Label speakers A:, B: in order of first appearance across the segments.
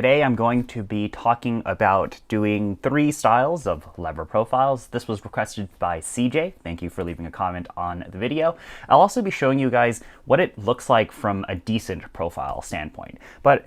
A: Today I'm going to be talking about doing 3 styles of lever profiles. This was requested by CJ. Thank you for leaving a comment on the video. I'll also be showing you guys what it looks like from a decent profile standpoint. But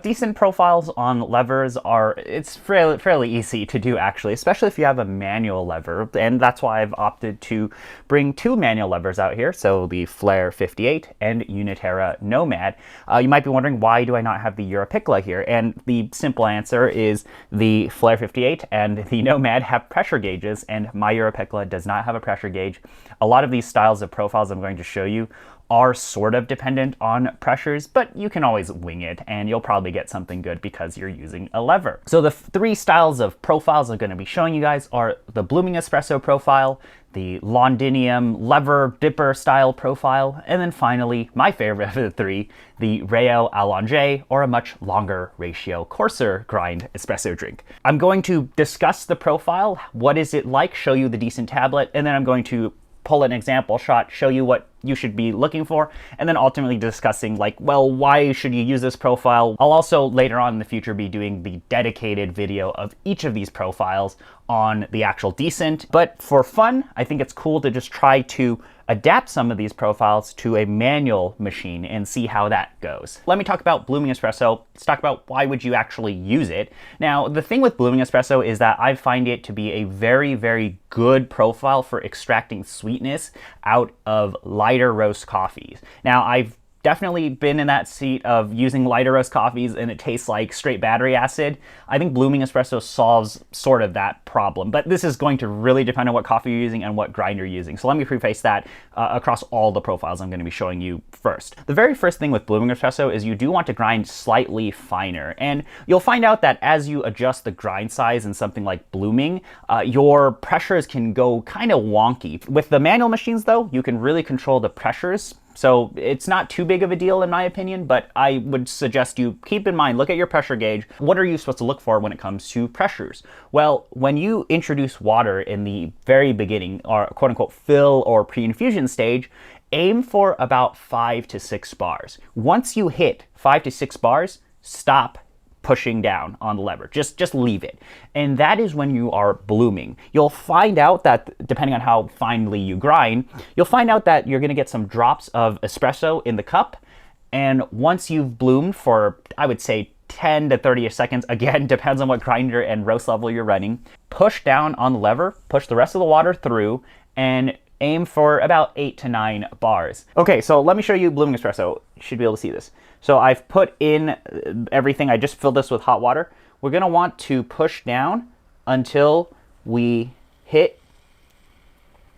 A: decent profiles on levers it's fairly easy to do actually, especially if you have a manual lever, and that's why I've opted to bring 2 manual levers out here. So the Flair 58 and Uniterra Nomad. You might be wondering, why do I not have the Europiccola here? And the simple answer is the Flair 58 and the Nomad have pressure gauges, and my Europiccola does not have a pressure gauge. A lot of these styles of profiles I'm going to show you are sort of dependent on pressures, but you can always wing it and you'll probably get something good because you're using a lever. So the 3 styles of profiles I'm going to be showing you guys are the blooming espresso profile, the Londinium lever dipper style profile, and then finally, my favorite of the 3, the Rayo Allonge, or a much longer ratio, coarser grind espresso drink. I'm going to discuss the profile, what is it like, show you the decent tablet, and then I'm going to pull an example shot, show you what you should be looking for, and then ultimately discussing why should you use this profile. I'll also later on in the future be doing the dedicated video of each of these profiles on the actual decent. But for fun, I think it's cool to just try to adapt some of these profiles to a manual machine and see how that goes. Let me talk about blooming espresso. Let's talk about why would you actually use it. Now, the thing with blooming espresso is that I find it to be a very, very good profile for extracting sweetness out of lighter roast coffees. Now, I've definitely been in that seat of using lighter roast coffees and it tastes like straight battery acid. I think blooming espresso solves sort of that problem, but this is going to really depend on what coffee you're using and what grind you're using. So let me preface that across all the profiles I'm going to be showing you first. The very first thing with blooming espresso is you do want to grind slightly finer, and you'll find out that as you adjust the grind size in something like blooming, your pressures can go kind of wonky. With the manual machines though, you can really control the pressures. So it's not too big of a deal in my opinion, but I would suggest you keep in mind, look at your pressure gauge. What are you supposed to look for when it comes to pressures? Well, when you introduce water in the very beginning, or quote unquote fill or pre-infusion stage, aim for about 5 to 6 bars. Once you hit 5 to 6 bars, stop pushing down on the lever. Just leave it. And that is when you are blooming. You'll find out that depending on how finely you grind, you'll find out that you're gonna get some drops of espresso in the cup. And once you've bloomed for, I would say, 10 to 30 seconds, again, depends on what grinder and roast level you're running, push down on the lever, push the rest of the water through, and aim for about 8 to 9 bars. Okay, so let me show you blooming espresso. You should be able to see this. So I've put in everything. I just filled this with hot water. We're gonna want to push down until we hit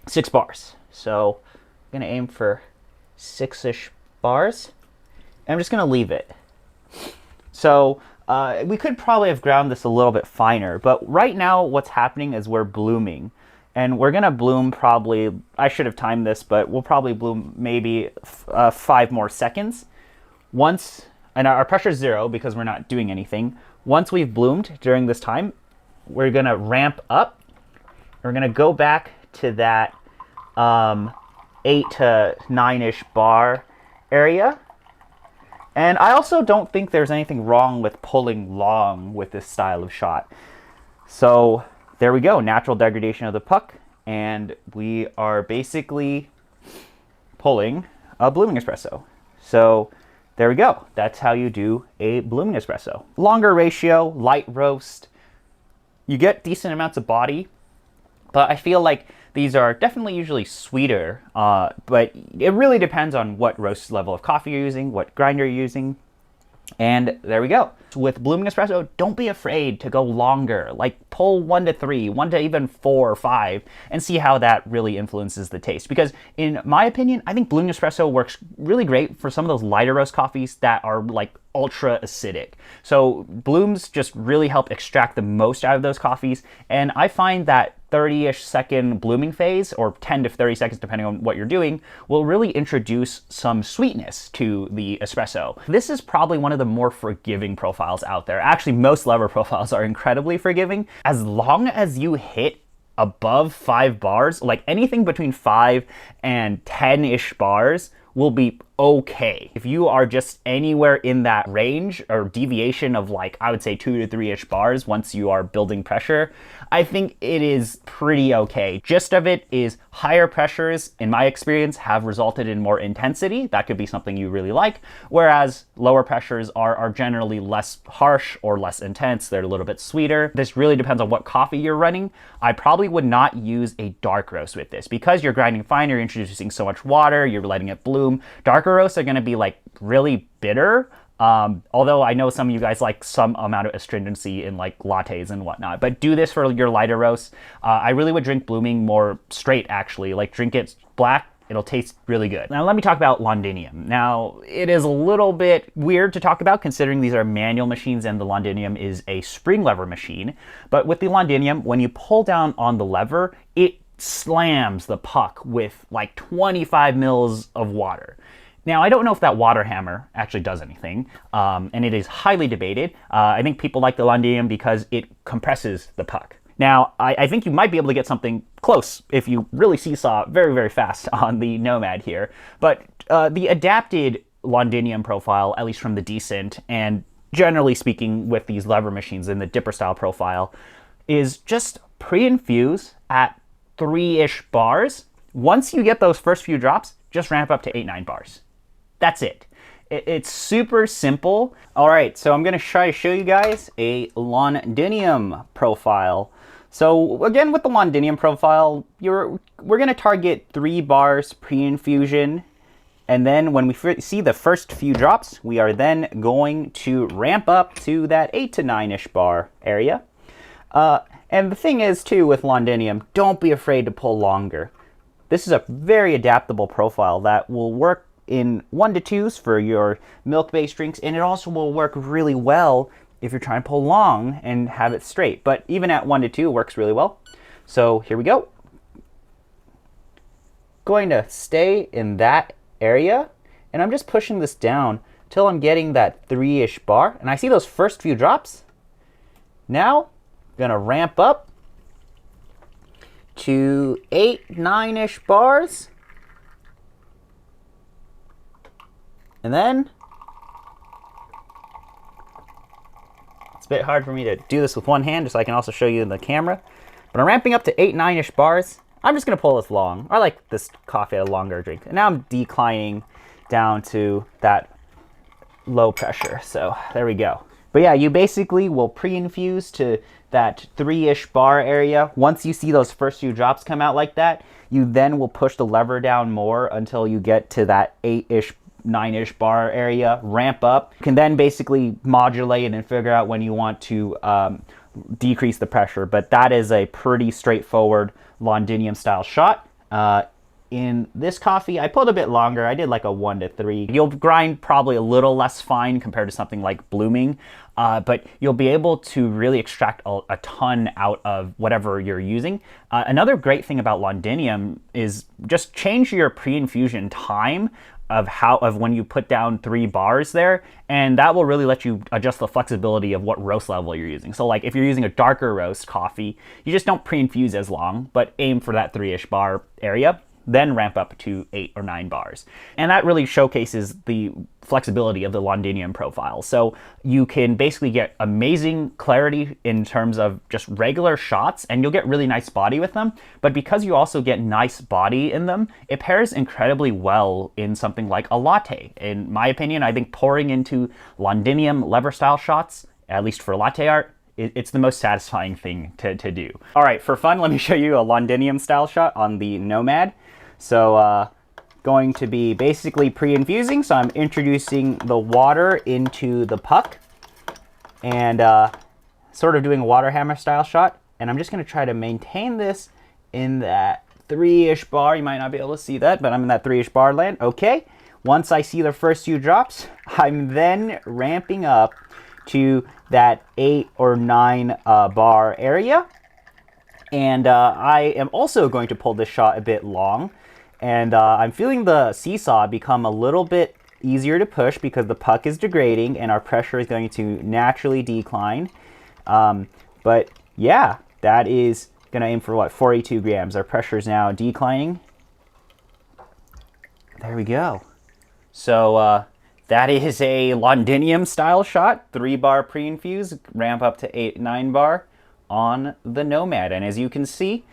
A: 6 bars. So I'm gonna aim for 6-ish bars. And I'm just gonna leave it. So we could probably have ground this a little bit finer, but right now what's happening is we're blooming. And we're gonna bloom probably, I should have timed this, but we'll probably bloom maybe 5 more seconds. And our pressure is 0 because we're not doing anything. Once we've bloomed during this time, we're gonna ramp up. We're gonna go back to that 8 to 9-ish bar area. And I also don't think there's anything wrong with pulling long with this style of shot. So there we go, natural degradation of the puck, and we are basically pulling a blooming espresso. So there we go. That's how you do a blooming espresso. Longer ratio, light roast. You get decent amounts of body, but I feel like these are definitely usually sweeter, but it really depends on what roast level of coffee you're using, what grinder you're using. And there we go. With blooming espresso, don't be afraid to go longer. Like pull 1 to 3, 1 to even 4 or 5, and see how that really influences the taste. Because in my opinion, I think blooming espresso works really great for some of those lighter roast coffees that are like ultra acidic. So blooms just really help extract the most out of those coffees. And I find that 30-ish second blooming phase, or 10 to 30 seconds depending on what you're doing, will really introduce some sweetness to the espresso. This is probably one of the more forgiving profiles out there. Actually, most lever profiles are incredibly forgiving. As long as you hit above 5 bars, like anything between 5 and 10-ish bars will be okay. If you are just anywhere in that range or deviation of like, I would say 2 to 3-ish bars once you are building pressure, I think it is pretty okay. Gist of it is higher pressures, in my experience, have resulted in more intensity. That could be something you really like, whereas lower pressures are generally less harsh or less intense. They're a little bit sweeter. This really depends on what coffee you're running. I probably would not use a dark roast with this because you're grinding fine, you're introducing so much water, you're letting it bloom. Darker roasts are going to be like really bitter. Although I know some of you guys like some amount of astringency in like lattes and whatnot, but do this for your lighter roasts. I really would drink blooming more straight, actually. Like, drink it black. It'll taste really good. Now let me talk about Londinium. Now, it is a little bit weird to talk about considering these are manual machines and the Londinium is a spring lever machine. But with the Londinium, when you pull down on the lever, it slams the puck with like 25 mils of water. Now, I don't know if that water hammer actually does anything, and it is highly debated. I think people like the Londinium because it compresses the puck. Now, I think you might be able to get something close if you really seesaw very, very fast on the Nomad here. But the adapted Londinium profile, at least from the Decent, and generally speaking with these lever machines in the dipper style profile, is just pre-infuse at 3-ish bars. Once you get those first few drops, just ramp up to 8-9 bars. That's it. It's super simple. All right, so I'm going to try to show you guys a Londinium profile. So again, with the Londinium profile, we're going to target 3 bars pre-infusion. And then when we see the first few drops, we are then going to ramp up to that 8 to 9-ish bar area. And the thing is, too, with Londinium, don't be afraid to pull longer. This is a very adaptable profile that will work in 1 to 2s for your milk-based drinks, and it also will work really well if you're trying to pull long and have it straight. But even at 1 to 2, it works really well. So here we go. Going to stay in that area, and I'm just pushing this down till I'm getting that 3-ish bar, and I see those first few drops. Now, I'm gonna ramp up to 8, 9-ish bars. And then, it's a bit hard for me to do this with one hand, just so I can also show you in the camera. But I'm ramping up to 8, 9-ish bars. I'm just gonna pull this long. I like this coffee at a longer drink. And now I'm declining down to that low pressure. So there we go. But yeah, you basically will pre-infuse to that 3-ish bar area. Once you see those first few drops come out like that, you then will push the lever down more until you get to that 8-ish 9-ish bar area, ramp up. You can then basically modulate and figure out when you want to decrease the pressure, but that is a pretty straightforward Londinium style shot. In this coffee, I pulled a bit longer. I did like a 1 to 3. You'll grind probably a little less fine compared to something like blooming, but you'll be able to really extract a ton out of whatever you're using. Another great thing about Londinium is just change your pre-infusion time of when you put down 3 bars there, and that will really let you adjust the flexibility of what roast level you're using. So like if you're using a darker roast coffee, you just don't pre-infuse as long, but aim for that 3-ish bar area, then ramp up to 8 or 9 bars. And that really showcases the flexibility of the Londinium profile. So you can basically get amazing clarity in terms of just regular shots, and you'll get really nice body with them. But because you also get nice body in them, it pairs incredibly well in something like a latte. In my opinion, I think pouring into Londinium lever style shots, at least for latte art, it's the most satisfying thing to do. All right, for fun, let me show you a Londinium style shot on the Nomad. So going to be basically pre-infusing, so I'm introducing the water into the puck and sort of doing a water hammer style shot, and I'm just going to try to maintain this in that 3-ish bar. You might not be able to see that, but I'm in that 3-ish bar land. Okay, once I see the first few drops, I'm then ramping up to that 8 or 9 bar area, and I am also going to pull this shot a bit long. And I'm feeling the seesaw become a little bit easier to push because the puck is degrading and our pressure is going to naturally decline. But yeah, that is going to aim for what, 42 grams. Our pressure is now declining. There we go. So that is a Londinium style shot, 3-bar pre-infuse, ramp up to 9 bar on the Nomad. And as you can see,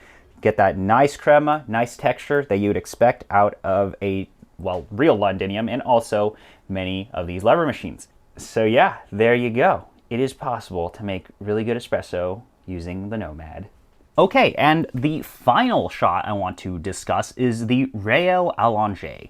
A: get that nice crema, nice texture that you would expect out of a, well, real Londinium, and also many of these lever machines. So yeah, there you go. It is possible to make really good espresso using the Nomad. Okay, and the final shot I want to discuss is the Rayo Allonge.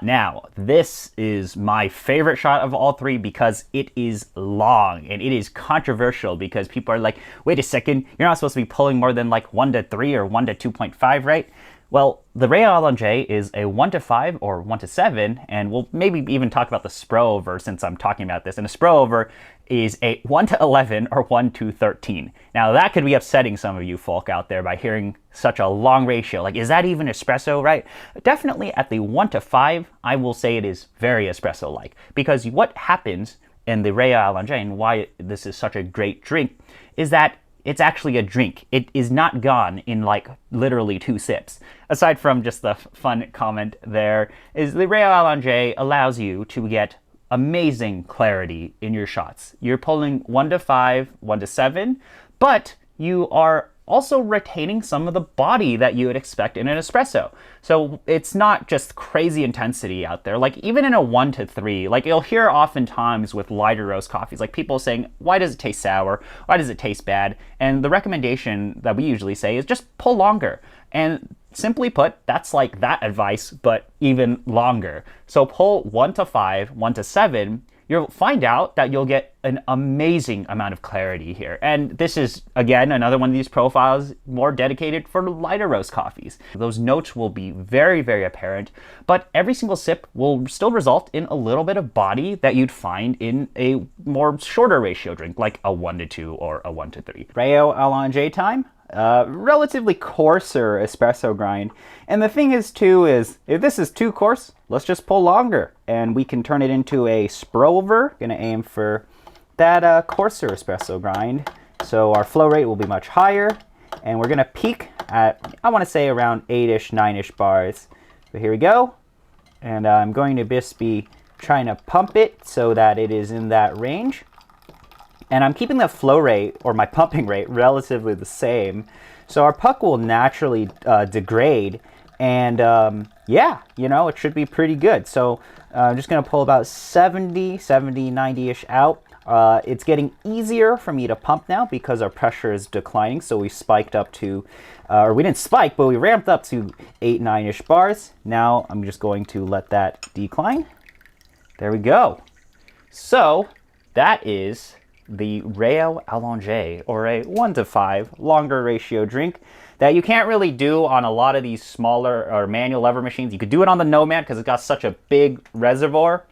A: Now, this is my favorite shot of all three because it is long, and it is controversial because people are like, wait a second, you're not supposed to be pulling more than like 1 to 3 or 1 to 2.5, right? Well, the Rayo Allonge is a 1 to 5 or 1 to 7, and we'll maybe even talk about the Sprover since I'm talking about this. And a Sprover is a 1 to 11 or 1 to 13. Now, that could be upsetting some of you folk out there by hearing such a long ratio. Like, is that even espresso, right? Definitely at the 1 to 5, I will say it is very espresso-like. Because what happens in the Rayo Allonge, and why this is such a great drink, is that it's actually a drink. It is not gone in like literally 2 sips. Aside from just the fun comment there, is the Rayo Allonge allows you to get amazing clarity in your shots. You're pulling 1 to 5, 1 to 7, but you are also retaining some of the body that you would expect in an espresso. So it's not just crazy intensity out there. Like even in a 1 to 3, like you'll hear oftentimes with lighter roast coffees, like people saying, why does it taste sour? Why does it taste bad? And the recommendation that we usually say is just pull longer. And simply put, that's like that advice, but even longer. So pull 1 to 5, 1 to 7, you'll find out that you'll get an amazing amount of clarity here. And this is, again, another one of these profiles more dedicated for lighter roast coffees. Those notes will be very, very apparent, but every single sip will still result in a little bit of body that you'd find in a more shorter ratio drink, like a 1 to 2 or a 1 to 3. Rayo Allonge time. Relatively coarser espresso grind. And the thing is too is, if this is too coarse, let's just pull longer and we can turn it into a Sprover. Gonna aim for that coarser espresso grind. So our flow rate will be much higher and we're gonna peak at, I wanna say around 8-ish, 9-ish bars. So here we go. And I'm going to just be trying to pump it so that it is in that range. And I'm keeping the flow rate, or my pumping rate, relatively the same. So our puck will naturally degrade. And yeah, you know, it should be pretty good. So I'm just going to pull about 70, 90-ish out. It's getting easier for me to pump now because our pressure is declining. So we spiked up to, or we didn't spike, but we ramped up to 8, 9-ish bars. Now I'm just going to let that decline. There we go. So that is the Rayo Allonge, or a 1 to 5 longer ratio drink that you can't really do on a lot of these smaller or manual lever machines. You could do it on the Nomad because it's got such a big reservoir,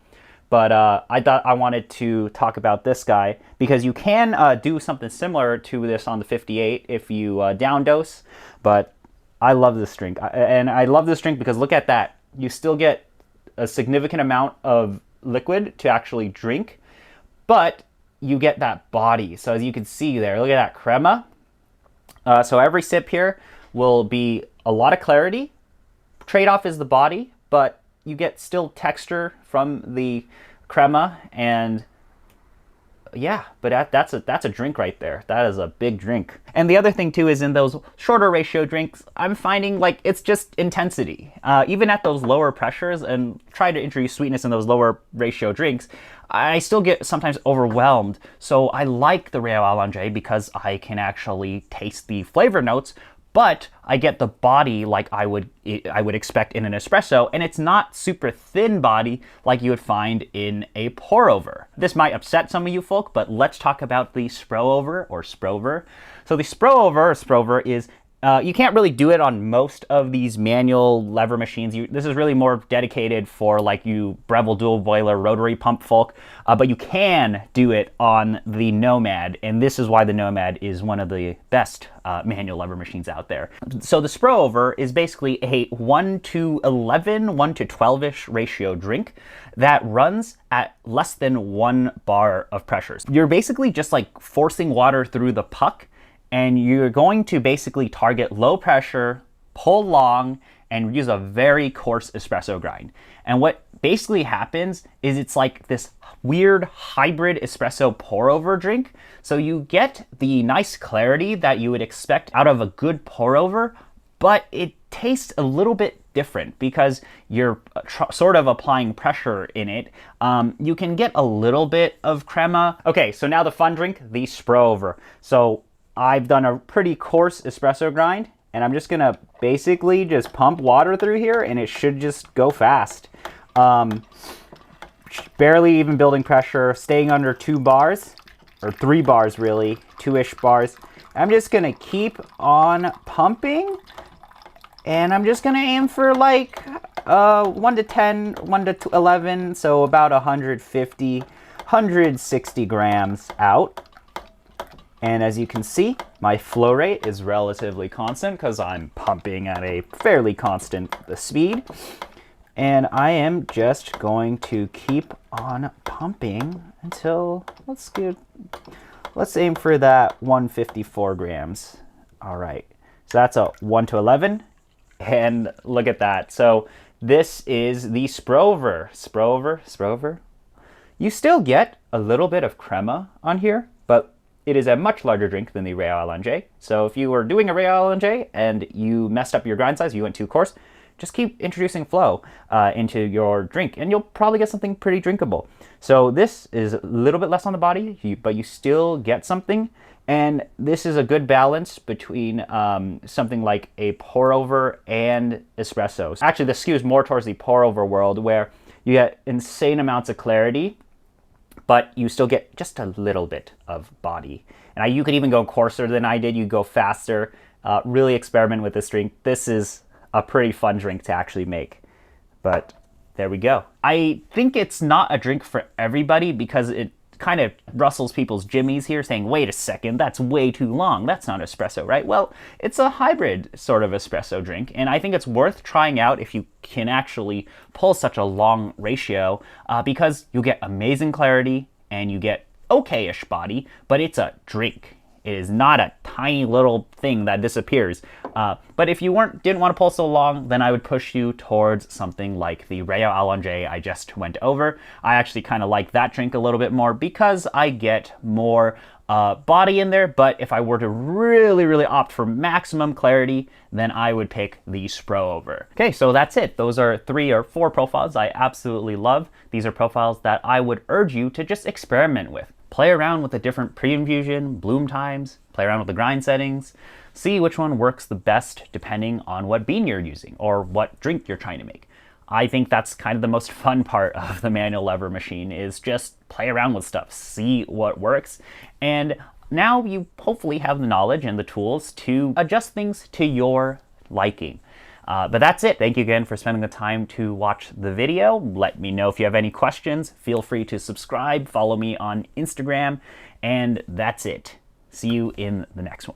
A: but I thought I wanted to talk about this guy because you can do something similar to this on the 58 if you down dose, but I love this drink. And I love this drink because look at that. You still get a significant amount of liquid to actually drink, but you get that body. So as you can see there, look at that crema. So every sip here will be a lot of clarity. Trade-off is the body, but you get still texture from the crema. And yeah, but that's a drink right there. That is a big drink. And the other thing too is in those shorter ratio drinks, I'm finding like it's just intensity. Even at those lower pressures and try to introduce sweetness in those lower ratio drinks, I still get sometimes overwhelmed. So I like the Rayo Allonge because I can actually taste the flavor notes, but I get the body like I would expect in an espresso, and it's not super thin body like you would find in a pour over. This might upset some of you folk, but let's talk about the Sprover or Sprover. So the Sprover or Sprover is you can't really do it on most of these manual lever machines. This is really more dedicated for like you Breville dual boiler rotary pump folk, but you can do it on the Nomad, and this is why the Nomad is one of the best manual lever machines out there. So the Sprover is basically a 1 to 11, 1 to 12-ish ratio drink that runs at less than 1 bar of pressure. You're basically just like forcing water through the puck, and you're going to basically target low pressure, pull long, and use a very coarse espresso grind. And what basically happens is it's like this weird hybrid espresso pour over drink. So you get the nice clarity that you would expect out of a good pour over, but it tastes a little bit different because you're sort of applying pressure in it. You can get a little bit of crema. Okay, so now the fun drink, the Sprover. So I've done a pretty coarse espresso grind, and I'm just gonna basically just pump water through here, and it should just go fast. Barely even building pressure, staying under 2 bars, or 3 bars really, 2-ish bars. I'm just gonna keep on pumping, and I'm just gonna aim for like 1 to 10, 1 to 11, so about 150, 160 grams out. And as you can see, my flow rate is relatively constant because I'm pumping at a fairly constant speed. And I am just going to keep on pumping until, let's aim for that 154 grams. All right, so that's a 1 to 11. And look at that. So this is the Sprover. You still get a little bit of crema on here, but it is a much larger drink than the Real Allonge. So if you were doing a Real Allonge and you messed up your grind size, you went too coarse, just keep introducing flow into your drink and you'll probably get something pretty drinkable. So this is a little bit less on the body, but you still get something. And this is a good balance between something like a pour over and espresso. Actually, this skews more towards the pour over world where you get insane amounts of clarity, but you still get just a little bit of body. And you could even go coarser than I did. You go faster. Really experiment with this drink. This is a pretty fun drink to actually make. But there we go. I think it's not a drink for everybody because it kind of rustles people's jimmies here saying, wait a second, that's way too long. That's not espresso, right? Well, it's a hybrid sort of espresso drink, and I think it's worth trying out if you can actually pull such a long ratio because you get amazing clarity and you get okay-ish body, but it's a drink. It is not a tiny little thing that disappears. But if you didn't want to pull so long, then I would push you towards something like the Real Allonge I just went over. I actually kind of like that drink a little bit more because I get more body in there. But if I were to really opt for maximum clarity, then I would pick the Sprover. Okay, so that's it. Those are 3 or 4 profiles I absolutely love. These are profiles that I would urge you to just experiment with. Play around with the different pre-infusion, bloom times, play around with the grind settings, see which one works the best depending on what bean you're using or what drink you're trying to make. I think that's kind of the most fun part of the manual lever machine is just play around with stuff, see what works. And now you hopefully have the knowledge and the tools to adjust things to your liking. But that's it. Thank you again for spending the time to watch the video. Let me know if you have any questions. Feel free to subscribe, follow me on Instagram, and that's it. See you in the next one.